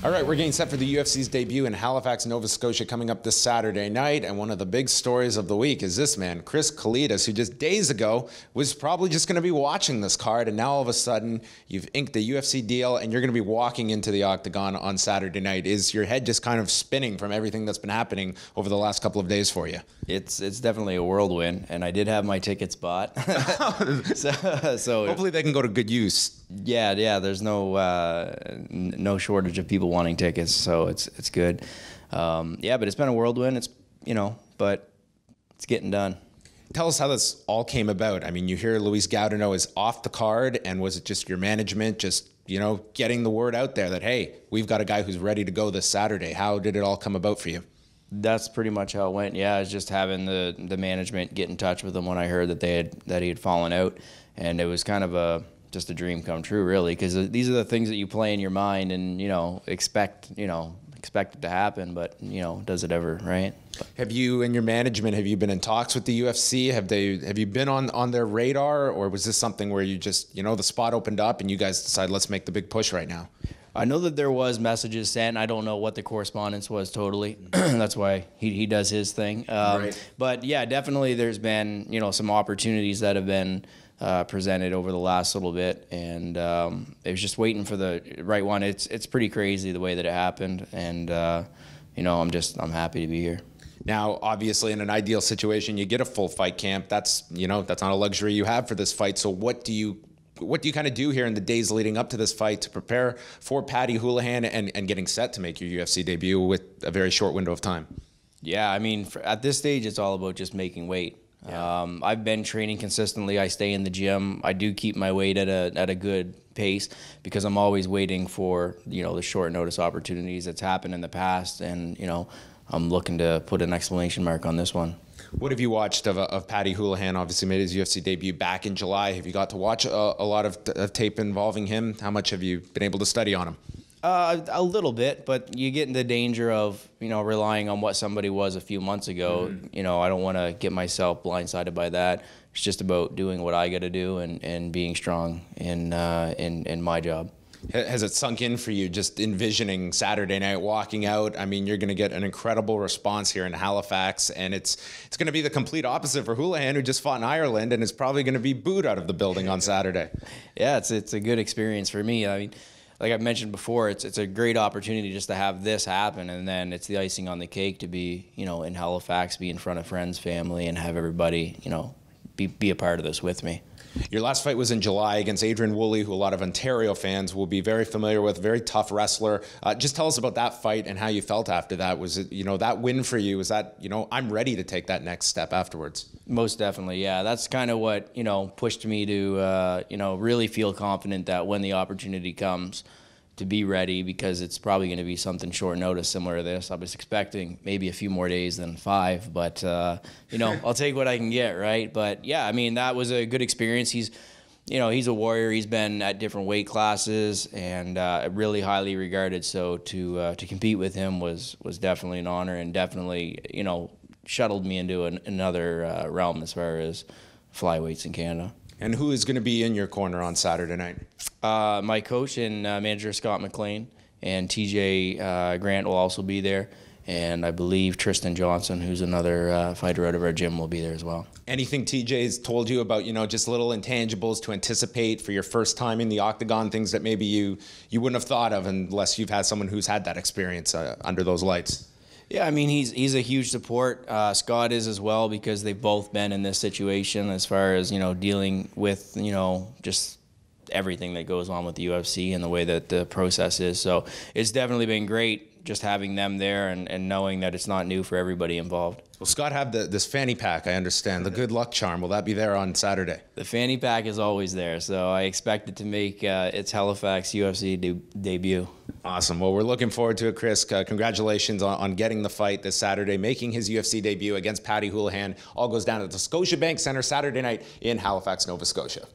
All right, we're getting set for the UFC's debut in Halifax, Nova Scotia, coming up this Saturday night. And one of the big stories of the week is this man, Chris Kelades, who just days ago was probably just going to be watching this card. And now all of a sudden, you've inked the UFC deal and you're going to be walking into the octagon on Saturday night. Is your head just kind of spinning from everything that's been happening over the last couple of days for you? It's definitely a whirlwind, and I did have my tickets bought. so hopefully they can go to good use. Yeah. There's no shortage of people wanting tickets, so it's good. Yeah, but it's been a whirlwind. It's but it's getting done. Tell us how this all came about. I mean, you hear Luis Gaudino is off the card, and was it just your management just getting the word out there that, hey, we've got a guy who's ready to go this Saturday? How did it all come about for you? That's pretty much how it went. Yeah, it's just having the management get in touch with him when I heard that he had fallen out, and it was kind of just a dream come true, really, because these are the things that you play in your mind and expect it to happen, but does it ever, right? Have you and your management, have you been in talks with the UFC? Have you been on their radar, or was this something where you just the spot opened up and you guys decided, let's make the big push right now? I know that there was messages sent. I don't know what the correspondence was totally. That's why he does his thing. Right. But yeah, definitely there's been some opportunities that have been presented over the last little bit, and it was just waiting for the right one. It's pretty crazy the way that it happened, and I'm happy to be here. Now, obviously, in an ideal situation, you get a full fight camp. That's not a luxury you have for this fight. So what do you kind of do here in the days leading up to this fight to prepare for Paddy Holohan and getting set to make your UFC debut with a very short window of time? Yeah, I mean, at this stage, it's all about just making weight. Yeah. I've been training consistently. I stay in the gym. I do keep my weight at a good pace because I'm always waiting for the short notice opportunities that's happened in the past, and I'm looking to put an exclamation mark on this one. What have you watched of Paddy Holohan? Obviously made his UFC debut back in July. Have you got to watch a lot of tape involving him? How much have you been able to study on him? A little bit, but you get in the danger of relying on what somebody was a few months ago. Mm-hmm. I don't want to get myself blindsided by that. It's just about doing what I got to do and being strong in my job. Has it sunk in for you just envisioning Saturday night walking out? I mean, you're going to get an incredible response here in Halifax, and it's going to be the complete opposite for Holohan, who just fought in Ireland and is probably going to be booed out of the building on Saturday. Yeah, it's a good experience for me. I mean, like I've mentioned before, it's a great opportunity just to have this happen, and then it's the icing on the cake to be in Halifax, be in front of friends, family, and have everybody be a part of this with me. Your last fight was in July against Adrian Woolley, who a lot of Ontario fans will be very familiar with, very tough wrestler. Just tell us about that fight and how you felt after that. Was it, that win for you? Was that, I'm ready to take that next step afterwards? Most definitely, yeah. That's kind of what, pushed me to, really feel confident that when the opportunity comes, to be ready, because it's probably going to be something short notice similar to this. I was expecting maybe a few more days than 5, but I'll take what I can get, right? But yeah, I mean, that was a good experience. He's a warrior. He's been at different weight classes and really highly regarded. So to compete with him was definitely an honor, and definitely shuttled me into another realm as far as flyweights in Canada. And who is going to be in your corner on Saturday night? My coach and manager, Scott McLean, and TJ Grant will also be there. And I believe Tristan Johnson, who's another fighter out of our gym, will be there as well. Anything TJ's told you about, just little intangibles to anticipate for your first time in the octagon, things that maybe you wouldn't have thought of unless you've had someone who's had that experience under those lights? Yeah, I mean, he's a huge support. Scott is as well, because they've both been in this situation as far as, dealing with, just everything that goes on with the UFC and the way that the process is. So it's definitely been great just having them there and knowing that it's not new for everybody involved. Will Scott have this fanny pack, I understand, the good luck charm? Will that be there on Saturday? The fanny pack is always there, so I expect it to make its Halifax UFC debut. Awesome. Well, we're looking forward to it, Chris. Congratulations on getting the fight this Saturday, making his UFC debut against Paddy Holohan. All goes down at the Scotiabank Centre Saturday night in Halifax, Nova Scotia.